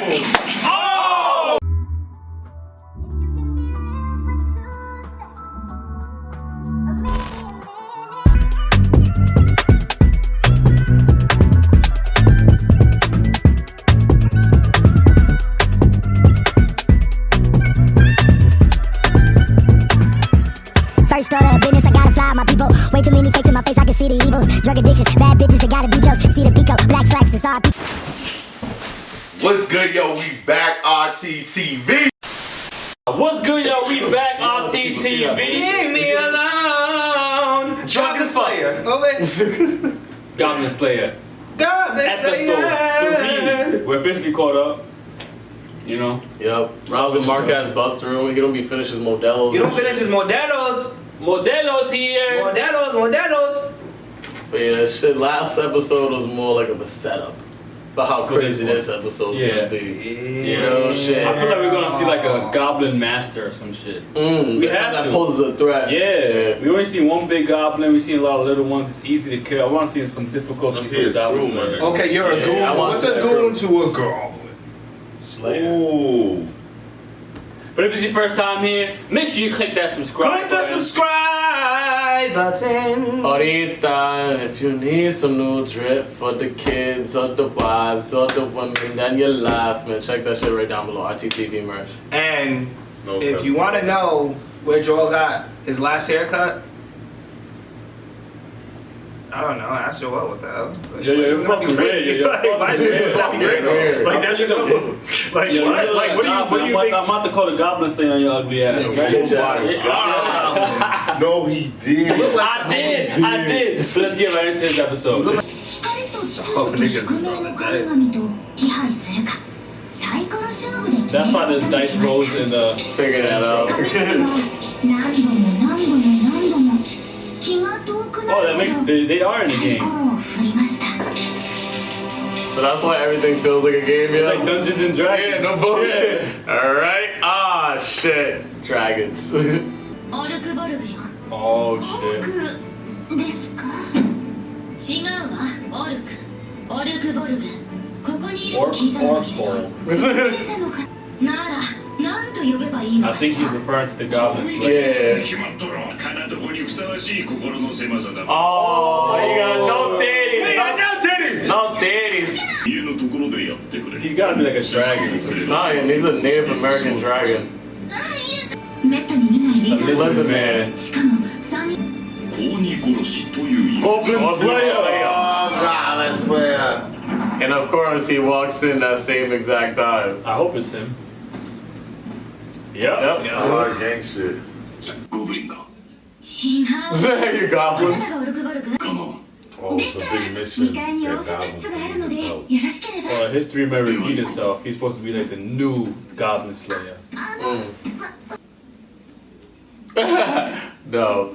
First order of business, I gotta fly my people. Way too many fakes in my face, I can see the evils. Drug addictions, bad bitches, they gotta be jokes. See the pico, black slacks, it's all. What's good, yo? We back, RTTV. What's good, yo? We back, RTTV. Leave me alone. Goblin Slayer. Goblin Slayer. Goblin Slayer. Episode 3. We're officially caught up. You know? Yep. Rob's and Marquez bust through. He don't be finished his modelos. You don't finish his modelos. Modelos here. Modelos. But yeah, shit, last episode was more like of a setup for how crazy this episode's gonna be. You know, shit. I feel like we're gonna see like a Goblin Master or some shit. We have that poses a threat. Yeah. We only see one big Goblin. We see a lot of little ones. It's easy to kill. I want to see some difficulties for the Goblin. Okay, you're a goon. What's a goon to a goblin? Ooh. But if it's your first time here, make sure you click that subscribe Click the subscribe button. Ahorita, if you need some new drip for the kids or the wives or the women that you laugh, man, check that shit right down below. RTTV merch. And if you want to know where Joel got his last haircut, I don't know. Ask Joel what the hell. Yeah, you're fucking weird. Why is it fucking crazy? Like that's your like what? Like what do you think? I'm about to call the Goblin Slayer on your ugly ass. No, he did. I did. So let's get right into this episode. Oh, niggas is on the dice. That's why there's dice rolls in the. Figure that out. Oh, that makes they are in the game. So that's why everything feels like a game, yeah? Like Dungeons and Dragons. Yeah, no bullshit. Yeah. Alright. Ah, shit. Dragons. Oh, shit. I think he's referring to the Goblin Slayer. Yeah. Oh, you got no titties. No titties. He's gotta be like a dragon. Zion, he's a Native American dragon. A lizard man. Goblin Slayer. Goblin Slayer. And of course, he walks in that same exact time. I hope it's him. Yep. A lot of gang shit. You goblins. Oh, it's a big mission. That goblins need his help. Well, history may repeat itself. He's supposed to be like the new Goblin Slayer. No.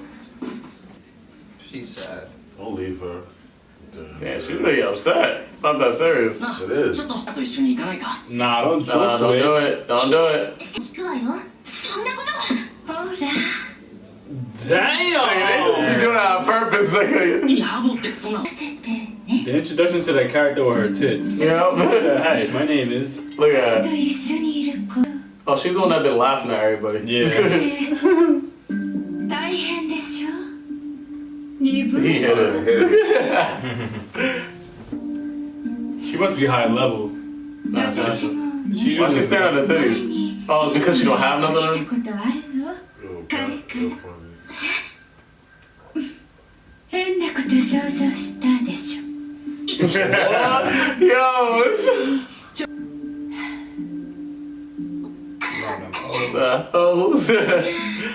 She's sad. Don't leave her. Damn, she really upset. It's not that serious. It is. Nah, don't do it. Don't do it. Damn! They just be doing that on purpose. The introduction to that character were her tits. Yep. Hey, my name is. Look at her. Oh, she's the one that been laughing at everybody. Yeah. He hit her. She must be high level. Why she staring at the titties? Oh, because she don't have nothing on her? Yo!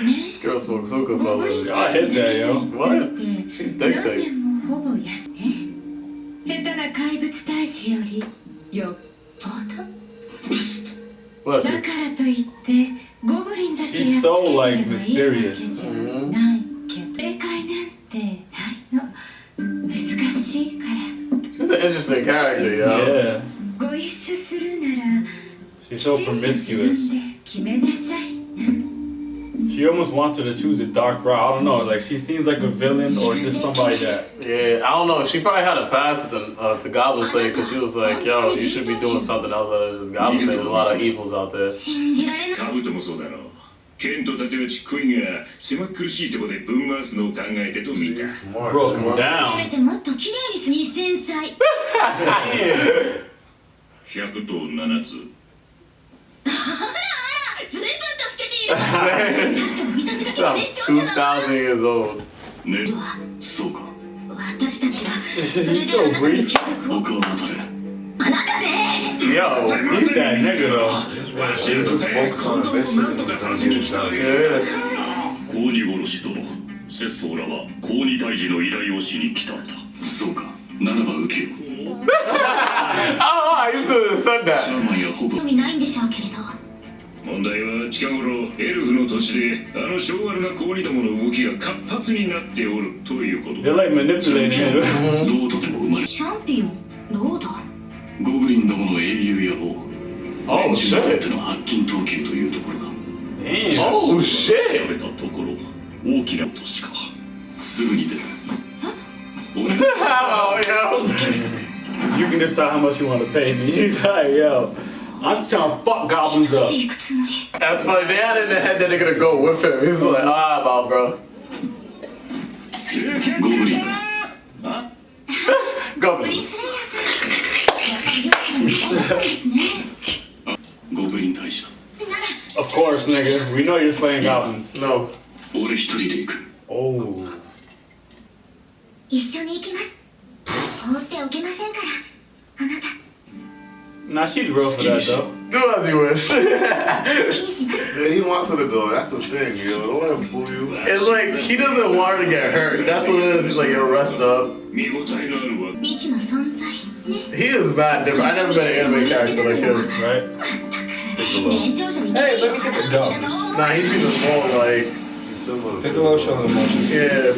This girl smokes hookah for a living. I hit that, yo. What? She thick. Bless you. She's so like mysterious. She's an interesting character, yo. Yeah. She's so promiscuous. She She almost wants her to choose a dark route. I don't know. Like she seems like a villain or just somebody that. Yeah, I don't know. She probably had a pass the Goblin saying because she was like, "Yo, you should be doing something else other than this Goblin saying." There's a lot of evils out there. カブトもそうだろう。剣と盾はちっこいが狭っ苦しいとこでぶん回すのを考えてと見た。 Smart, Broke him smart. down. もっと綺麗にす2000歳100と7つ。随分と老けている確かに見た目だけは I'm 年長者だ 2,000 years old. ね、そうか。私たちはそれ He's であ so なたに brief. 記憶を僕を語れ。あなたね Yo, he's that nigga though. She just focus on the mission and he's gonna get it done. Yeah. 高二殺し殿、節操らは高二退治の依頼をしに来たんだ。そうか。ならば受けよ。Oh, I used to have said シャ that. ーマンやほぼ。興味ないんでしょうけれど問題は近頃エルフの土地であの性悪な高二どもの動きが活発になっておるということ They're だ。 like manipulating him. ロードでも生まれ、チャンピオンロードゴブリンどもの英雄野望。 Oh 連中にとっ shit. ての発禁投球というところだ。 Damn. Oh 食 shit. べたところ大きな都市か。すぐに出る。俺 Oh, yo. You can decide how much you want to pay me. He's like, yo, I'm just trying to fuck goblins up. 行くつもり That's funny. They had it in their head that they're gonna go with him. He's like, ah, about bro. ゴブリン。 Goblins. やっぱりよく見たことですねゴブリン大使。 Of course, nigga. We know you're slaying goblins. No. 俺一人で行く。 Oh. 一緒に行きます放っておけませんからあなた Nah, she's real for that though. Do as you wish. 好きにします Yeah, he wants her to go. That's the thing, yo. Don't let him fool you. It's like he doesn't want her to get hurt. That's what it is. He's like, yo, rest up. 見応えのあるわ。未知の存在ね He is bad different. I never met an anime character like him. Right? 年長者に Hey, let me get the goblins. Nah, he seems more like, He's similar to Piccolo shows emotion. yeah.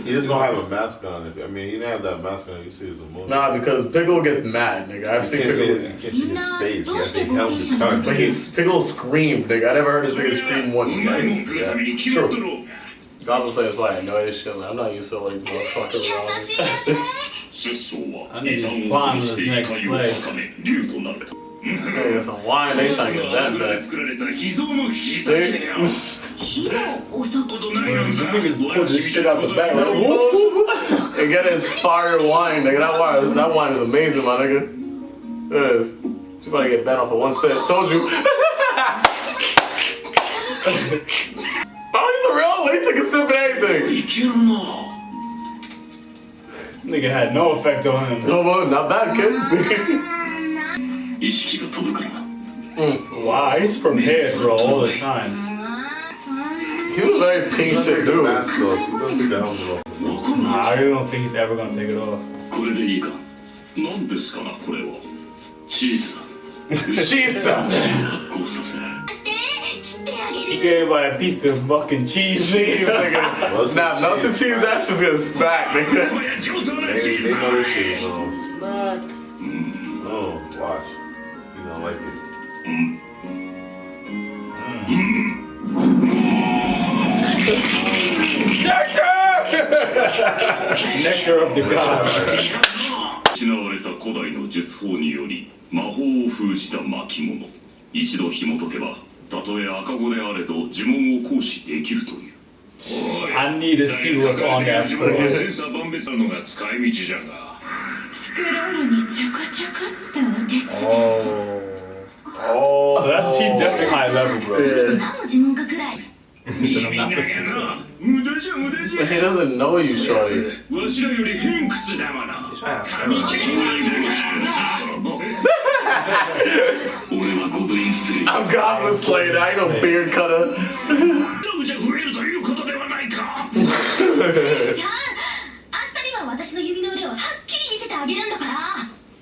He's just gonna have a mask on. I mean, he didn't have that mask on. You see his emotion. Nah, because Piccolo gets mad, nigga. I've You seen can't see Piccolo. his, you can't see his face. He has to held the tongue. But Piccolo screamed, nigga. I never heard this nigga scream う once. まいもん食うために決まっとろうが。 Goblin says, why I know this shit. Like, I'm not used to all these motherfuckers 優 around しい味わい節操は I need 異 to 端を climb 通して this 怒 next りを slave. 高め竜となると。 me. They got some wine. They trying to get that 油で back. 作られた秘蔵の秘酒だよ。 ヒロお酒ことないやん This さ。 nigga's pulled this shit out the back. No Like, bullshit. And get his fire wine, nigga. That wine is amazing, my nigga. It is. She about to get banned off of 1 cent. Told you. Oh, he's a real. He took a sip of everything. いけるな。 nigga had no effect on him. No, well, not bad, kid. 意識が飛ぶからな。 Wow, he's prepared, bro, all the time. He's a very He's gonna take patient the dude. mask off. He's gonna take the helmet off. Nah, I really don't think he's ever gonna take it off. これでいいか。何ですかなこれは。チーズだ。 She's 発酵させる。して切ってあげ He る gave everybody a piece of fucking cheese. cheese, nigga. Nah, melted cheese, that's just gonna smack, こ nigga. りゃ上等な They, チーズ they だ。 know this shit is gonna smack. Oh, watch. You gonna like it. Nectar of the gods. 失われた古代の術法により魔法を封じた巻物。一度紐解けばたとえ赤子であれど呪文を行使できるという。 I need to see what's on that 千 scroll. 差万別なのが使い道じゃが。スクロールにちょこちょこっとお手伝い Oh. So that's she's definitely high level, bro. Yeah. 何の呪文かくらい So I'm not 無駄じゃ無駄じゃ。 He doesn't know you, shorty. わしらより偏屈だわな。神切り前で俺はゴブリンスレイ。 I'm Goblin Slayer, I ain't no beard cutter. じゃ増えるということではないか。じゃあ明日には私の指の腕をはっきり見せてあげるんだから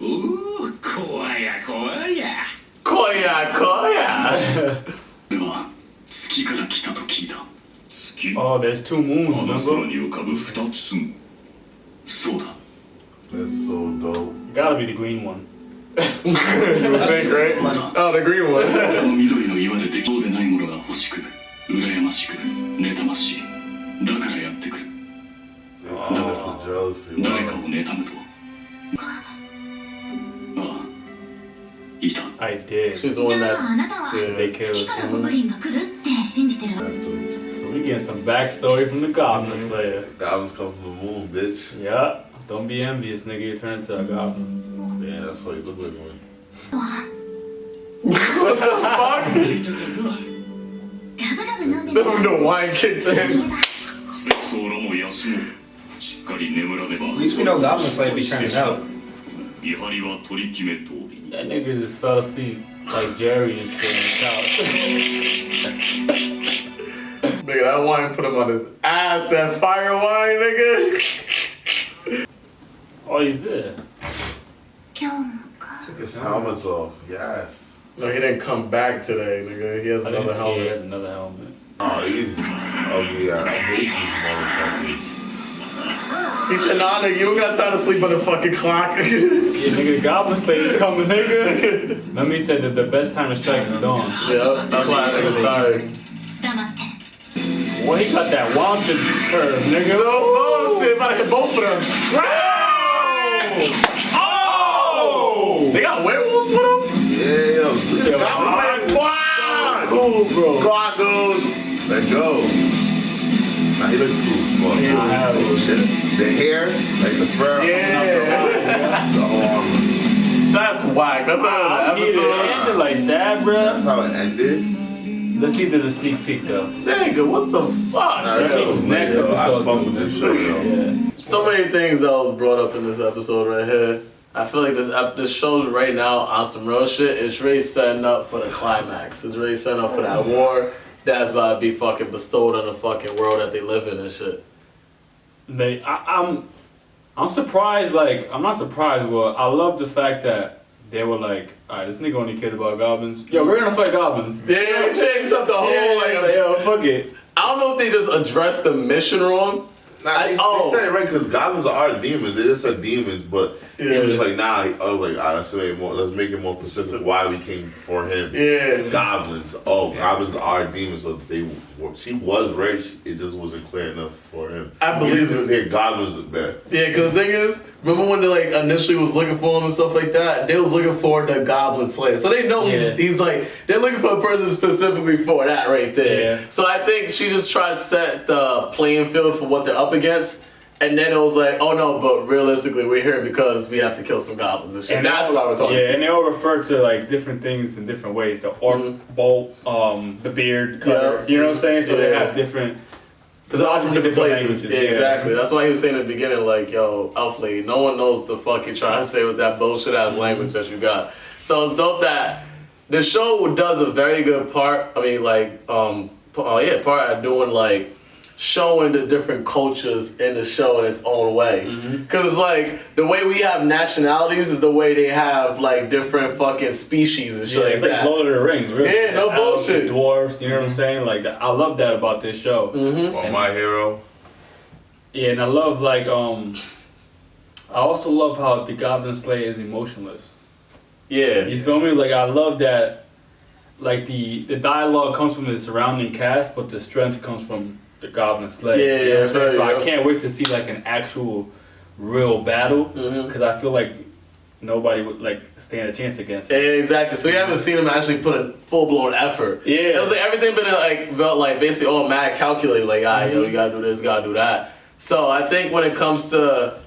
おお、怖や怖や。 Koya, koya. では月から来たと聞いた。月。 Oh, there's 2 moons, あの空 remember? に浮かぶ2つ。そうだ。 That's so dope. Gotta be the green one. You think, right? Oh, the green one. あの緑の岩でできそうでないものが欲しく。羨ましく妬ましい。だからやってくる。 Another for jealousy. 誰かを妬むと。ああ、いた。 I did. She's the じ one ゃあ that あなたは They killed 次からゴブリンが来るって信じてる。 That too. So we get some backstory from the Goblin Slayer. Goblins come from the moon, bitch. Yeah. Don't be envious, nigga. You turn into a goblin. Man, that's why you look like one. ガブガブ飲んで the wine kicked そうい in. えば節操らも休もう。しっかり眠らねば。 At least we know Goblin Slayer be turning out. 見張りは取り決め通りに。 That nigga just fell asleep like Jerry and shit on the couch. Nigga, that wine put him on his ass. That fire wine, nigga. Oh, he's there. 今日もか。 Took his helmets off. Yes. No, he didn't come back today, nigga. He has another Yeah, he has helmet. another helmet. Oh, he's ugly. I hate these motherfuckers. He said, nah, nigga, you don't got time to sleep on the fucking clock. Yeah, nigga, the Goblin Slayer coming, nigga. Let me say that the best time to strike is dawn. Yeah, that's why nigga sorry. 黙って。 Well, he got that wanted curve, nigga. Oh, shit, about to hit both of them. Oh! They got werewolves with them? Yeah, yo. Yeah, Southside Squad! Cool, bro. Squad goes. Let go. Nah, he looks cool as fuck. Yeah, He looks cool. Just the hair, like the fur. Yeah. The whole armor. That's whack. That's how I the need it episode. ended like that, That's bro. how it ended. Let's see if there's a sneak peek, though. Nigga, what the fuck? Nah, that shit was lit, Next yo. I episode, fuck with this show, yo. Yeah. So many things that was brought up in this episode right here. I feel like this show right now on some real shit. It's really setting up for the climax. It's really setting up for that war that's about to be fucking bestowed on the fucking world that they live in and shit. I'm surprised. Like, I'm not surprised. Well, I love the fact that they were like, alright, this nigga only cares about goblins. Yo, we're gonna fight goblins. Yeah, they changed up the whole like. yo, fuck it. I don't know if they just addressed the mission wrong. Nah, they said it right because goblins are demons. They just said demons, but he was just like, nah. I was like, let's make it more specific why we came for him. Yeah. Goblins. Oh, goblins are demons. So she was right. It just wasn't clear enough for him. I believe this. Here, goblins are bad. Yeah, because the thing is, remember when they like initially was looking for him and stuff like that? They was looking for the Goblin Slayer. So they know he's like, they're looking for a person specifically for that right there. Yeah. So I think she just tried to set the playing field for what they're up against. And then it was like, oh no, but realistically we're here because we have to kill some goblins and shit. And that's why we're talking. Yeah, and they all refer to like different things in different ways. The orc bolt, the beard cutter. Yeah. You know what I'm saying? So they have different. Because they're all from different places. languages. Yeah, exactly. That's why he was saying in the beginning, like, yo, Elf Lady, no one knows the fuck you're trying to say with that bullshit ass language that you got. So it's dope that the show does a very good part. I mean, like, part at doing like showing the different cultures in the show in its own way. Because like the way we have nationalities is the way they have like different fucking species and shit like it's that. like Lord of the Rings, really. Yeah, no Elves, bullshit. Dwarves, you know what I'm saying? Like, I love that about this show. Oh, My Hero. Yeah, and I love like I also love how the Goblin Slayer is emotionless. Yeah. You feel me? Like, I love that. Like the dialogue comes from the surrounding cast, but the strength comes from the Goblin Slayer. Yeah, you know what I'm saying? So yeah. I can't wait to see like an actual, real battle, because I feel like nobody would like stand a chance against it. Yeah, exactly. So we haven't seen him actually put in full blown effort. Yeah, it was like everything been like felt like basically all mad calculated. Like, alright, yo, you gotta do this, gotta do that. So I think when it comes to,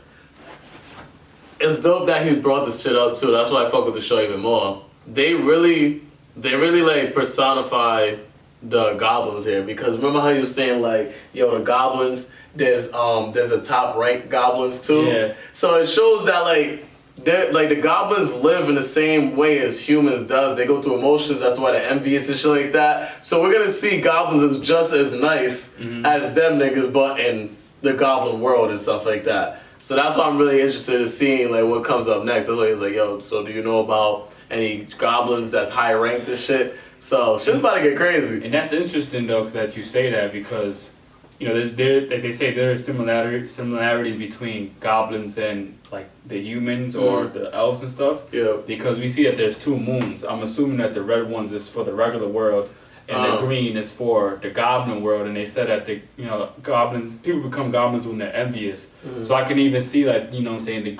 it's dope that he brought this shit up too. That's why I fuck with the show even more. They really like personify the goblins here, because remember how you were saying like, yo, the goblins, there's a top ranked goblins too. Yeah. So it shows that like the goblins live in the same way as humans does. They go through emotions. That's why they're envious and shit like that. So we're gonna see goblins as just as nice as them niggas, but in the goblin world and stuff like that. So that's why I'm really interested in seeing like what comes up next. That's why he's like, yo, so do you know about any goblins that's high ranked and shit? So shit's about to get crazy. And that's interesting though that you say that, because you know they say there is similarity between goblins and like the humans or the elves and stuff. Yeah. Because we see that there's two moons. I'm assuming that the red ones is for the regular world, and the green is for the goblin world. And they said that goblins, people become goblins when they're envious. So I can even see like, you know what I'm saying, the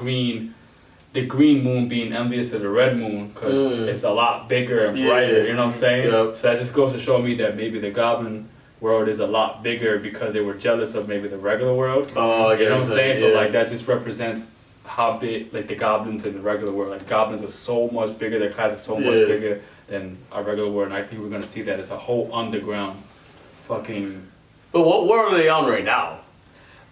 green moon being envious of the red moon because it's a lot bigger and brighter, you know what I'm saying? Yep. So that just goes to show me that maybe the goblin world is a lot bigger because they were jealous of maybe the regular world. Oh, I get you know what I'm saying? Yeah. So like that just represents how big like the goblins in the regular world. Like goblins are so much bigger, their class is so much bigger than our regular world, and I think we're gonna see that it's a whole underground fucking. But what world are they on right now?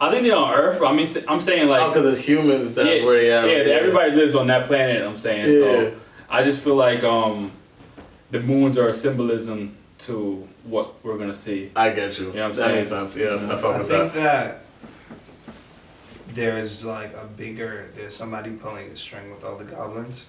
I think they're on Earth. I mean, I'm saying like because it's humans, that's where they are. Yeah, everybody lives on that planet. I'm saying so. I just feel like the moons are a symbolism to what we're gonna see. I get you. You know what I'm that saying? makes sense. Yeah, I fuck I with think that. there's like there's somebody pulling a string with all the goblins,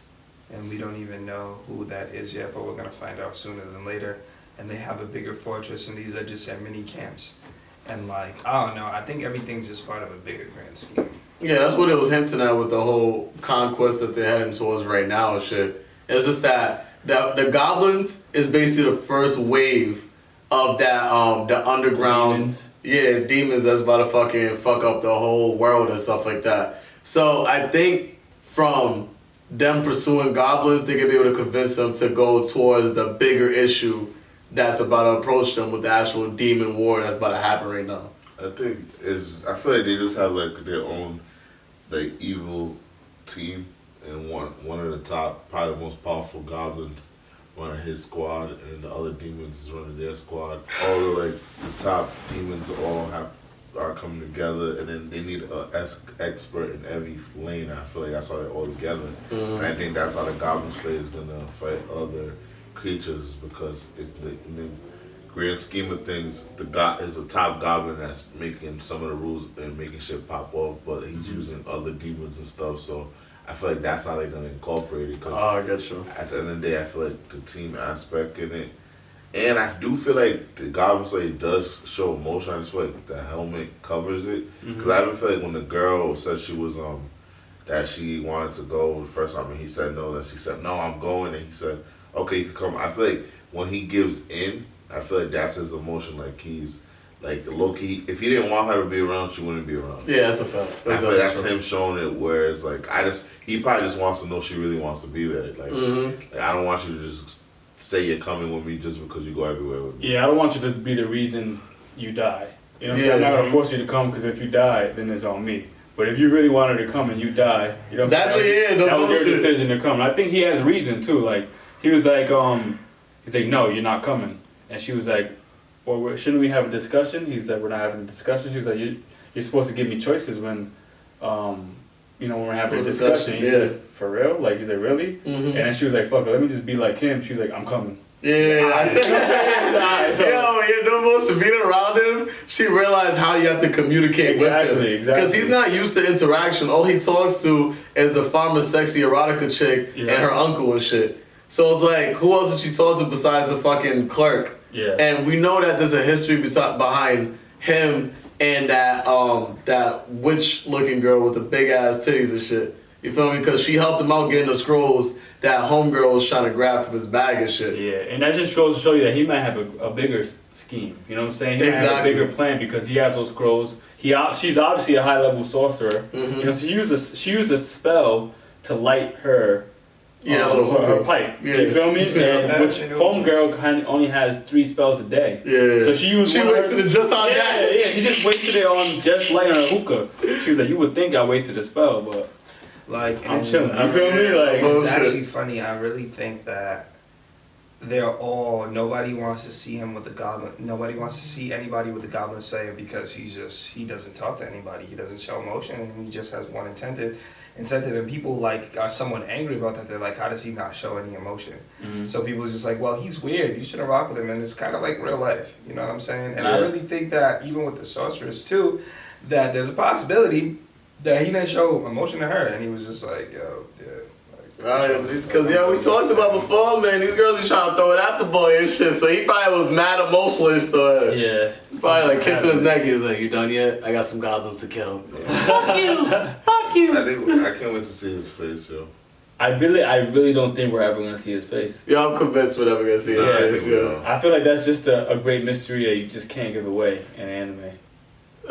and we don't even know who that is yet, but we're gonna find out sooner than later. And they have a bigger fortress, and these are just their mini camps. And like, I don't know, I think everything's just part of a bigger grand scheme. Yeah, that's what it was hinting at with the whole conquest that they're heading towards right now and shit. It's just that the goblins is basically the first wave of that the underground demons that's about to fucking fuck up the whole world and stuff like that. So I think from them pursuing goblins, they could be able to convince them to go towards the bigger issue that's about to approach them with the actual demon war that's about to happen right now. I feel like they just have like their own like evil team, and one of the top, probably the most powerful goblins running his squad, and the other demons is running their squad. All the like the top demons are coming together, and then they need an expert in every lane. I feel like that's why they're all together, and I think that's how the Goblin Slayer is gonna fight other creatures, because in the grand scheme of things, the god is a top goblin that's making some of the rules and making shit pop off, but he's using other demons and stuff. So I feel like that's how they're gonna incorporate it. Cause I get you. at the end of the day, I feel like the team aspect in it, and I do feel like the Goblin Slayer does show emotion. I just feel like the helmet covers it, because I don't feel like when the girl said she was that she wanted to go the first time, and he said no, that she said no, I'm going, and he said okay, you can come. I feel like when he gives in, I feel like that's his emotion. Like he's like low-key, if he didn't want her to be around, she wouldn't be around. Yeah, that's a fact. I feel like that's him showing it, where it's like he probably just wants to know she really wants to be there. Like, like I don't want you to just say you're coming with me just because you go everywhere with me. Yeah, I don't want you to be the reason you die. You know what I'm saying? I'm not gonna force you to come, because if you die, then it's on me. But if you really wanted to come and you die, you know what I'm saying? That was your decision to come. And I think he has reason too. Like he was like, he's like, no, you're not coming. And she was like, well, shouldn't we have a discussion? He's like, we're not having a discussion. She was like, you're supposed to give me choices when, when we're having a discussion. He said, for real? Like, he's like, really? And then she was like, fuck it, let me just be like him. She was like, I'm coming. Yeah, I said, no most being around him, she realized how you have to communicate with him. Because he's not used to interaction. All he talks to is a farmer sexy erotica chick and her uncle and shit. So it's like, who else did she talk to besides the fucking clerk? Yeah. And we know that there's a history behind him and that witch-looking girl with the big-ass titties and shit. You feel me? Because she helped him out getting the scrolls that homegirl was trying to grab from his bag and shit. Yeah, and that just goes to show you that he might have a bigger scheme. You know what I'm saying? He might have a bigger plan, because he has those scrolls. She's obviously a high-level sorcerer. You know, so she used a spell to light her her pipe. Yeah. You feel me? And which homegirl only has 3 spells a day. Yeah. So she wasted it just on that. Yeah, she just wasted it on just lighting her hookah. She was like, you would think I wasted a spell, but like I'm chilling. You feel me? Like, it's actually funny. I really think that nobody wants to see him with the goblin. Nobody wants to see anybody with the Goblin Slayer, because he doesn't talk to anybody. He doesn't show emotion, and he just has one incentive. And people are somewhat angry about that. They're like, how does he not show any emotion? So people are just like, well, he's weird. You shouldn't rock with him. And it's kind of like real life. You know what I'm saying? And I really think that even with the sorceress too, that there's a possibility that he didn't show emotion to her, and he was just like, yo, because we talked about before, man, these girls be trying to throw it at the boy and shit, so he probably was mad emotionless to her. Yeah. Probably like kissing his neck. He was like, you done yet? I got some goblins to kill. Fuck you! Fuck you! I can't wait to see his face, yo. I really don't think we're ever gonna see his face. Yeah, I'm convinced we're never gonna see his face. Yeah. I feel like that's just a great mystery that you just can't give away in anime.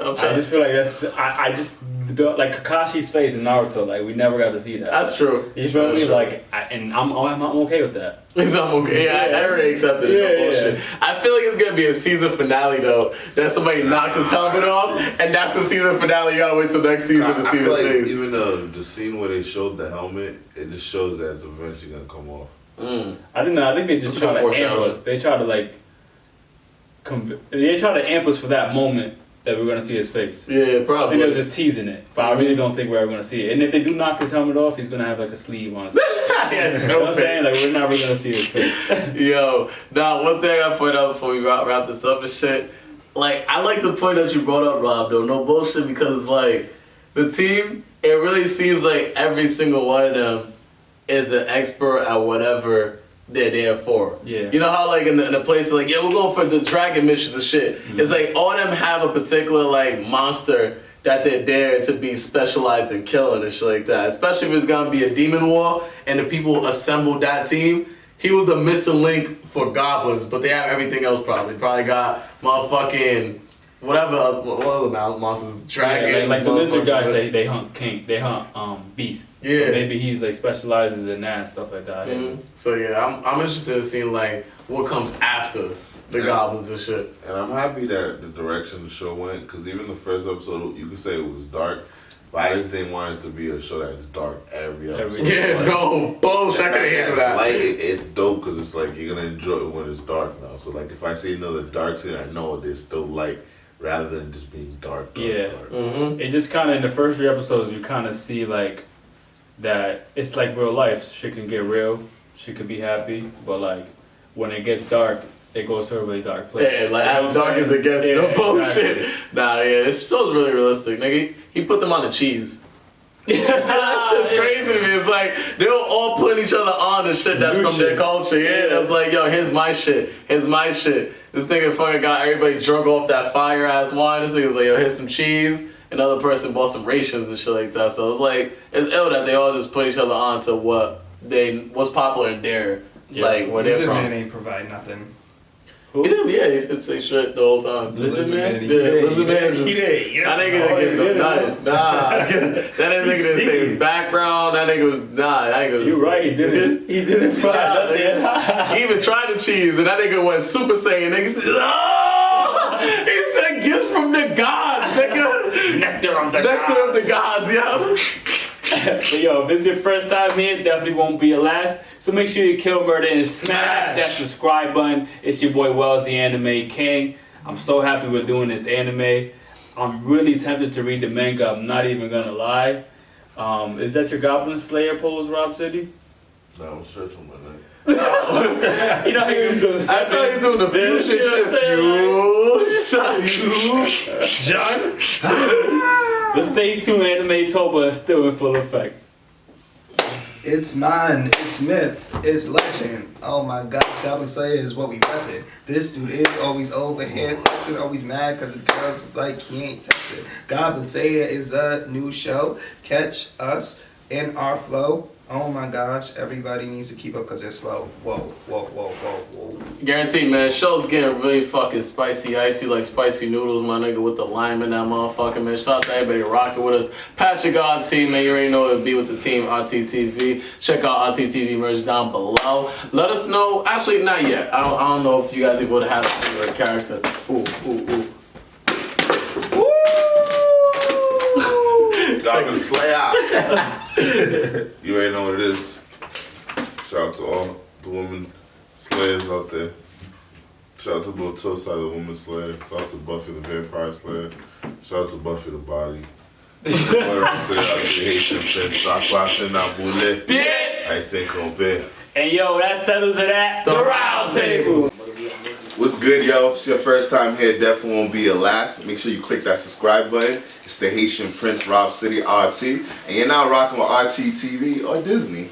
I just feel like that's I just like Kakashi's face in Naruto. Like we never got to see that. That's true. You feel me? Like, and I'm okay with that. I'm okay. Yeah, I already accepted it. No bullshit. I feel like it's gonna be a season finale though. That somebody knocks his helmet off, and that's the season finale. You gotta wait till next season to see his face. Even the scene where they showed the helmet, it just shows that it's eventually gonna come off. I think they just try to amp us. They try to like, they try to amp us for that moment that we're gonna see his face. Yeah, probably. I think they were just teasing it, but I really don't think we're ever gonna see it. And if they do knock his helmet off, he's gonna have like a sleeve on his face. You know what I'm saying? Like we're never gonna see his face. Yo, now one thing I point out before we wrap this up and shit. Like I like the point that you brought up, Rob. Though no bullshit, because like the team, it really seems like every single one of them is an expert at whatever they're there for. Yeah. You know how like in the place like, yeah, we're going for the dragon missions and shit. Mm-hmm. It's like all of them have a particular like monster that they're there to be specialized in killing and shit like that. Especially if it's gonna be a demon war and the people assembled that team. He was a missing link for goblins, but they have everything else probably. Probably got motherfucking what other monsters, dragons. Yeah, like the lizard guys say they hunt beasts. Yeah. So maybe he's like specializes in that and stuff like that. Mm-hmm. So yeah, I'm interested in seeing like what comes after the goblins and shit. And I'm happy that the direction the show went, because even the first episode, you could say it was dark, but I just didn't want it to be a show that's dark every episode. Yeah, no, bullshit. I couldn't handle that. Like, it's dope because it's like you're gonna enjoy it when it's dark now. So like if I see another dark scene, I know there's still light rather than just being dark. Dark. Mm-hmm. It just kind of in the first 3 episodes you kind of see like that it's like real life. Shit can get real. Shit can be happy, but like when it gets dark, it goes to a really dark place. Yeah, like as dark as it gets, no bullshit. Exactly. Nah, yeah, this feels really realistic, nigga. He put them on the cheese. That shit's crazy to me. It's like they were all putting each other on the shit that's from their culture. Yeah, that's like, yo, here's my shit. Here's my shit. This nigga fucking got everybody drunk off that fire ass wine. This nigga's like, yo, here's some cheese. Another person bought some rations and shit like that. So it's like, it's ill that they all just put each other on to what's popular in their, like, where they're from. Lizard Man ain't provide nothing. Who? He didn't say shit the whole time. Lizard Man? Yeah, Lizard Man just... That nigga didn't give nothing. Nah. That nigga didn't say his background. That nigga was... Nah, that nigga was... You're right, he didn't. He didn't provide nothing. He even tried the cheese, and that nigga went Super Saiyan. Nigga said, oh! He said, gifts from the gods, nigga. Nectar of the gods, yo. But yo, if it's your first time here, definitely won't be your last. So make sure you kill, murder, and smash that subscribe button. It's your boy Wells, the Anime King. I'm so happy we're doing this anime. I'm really tempted to read the manga. I'm not even gonna lie. Is that your Goblin Slayer pose, Rob City? No, I'm stretching my neck. You know how he was doing the I thought he was doing the fusion shit. John? But stay tuned, Anime Toba is still in full effect. It's mine, it's myth, it's legend. Oh my god, Goblin Slayer is what we reppin'. This dude is always over here flexing, always mad because the girls is like he ain't texting. Goblin Slayer is a new show. Catch us in our flow. Oh my gosh, everybody needs to keep up because they're slow. Whoa. Guaranteed, man. Show's getting really fucking spicy, icy like spicy noodles, my nigga, with the lime in that motherfucker, man. Shout out to everybody rocking with us. Patricrt RT, man. You already know it'll be with the team, RTTV. Check out RTTV merch down below. Let us know. Actually, not yet. I don't know if you guys would have had a favorite character. Ooh. Goblin Slayer. You already know what it is. Shout out to all the women slayers out there. Shout out to Lil Tosa, the woman slayer. Shout out to Buffy the Vampire Slayer. Shout out to Buffy the Body. And yo, that settles it at the round table. What's good, yo? If it's your first time here, definitely won't be your last. Make sure you click that subscribe button. It's the Haitian Prince Robcityrt RT. And you're now rocking with RT TV or Disney.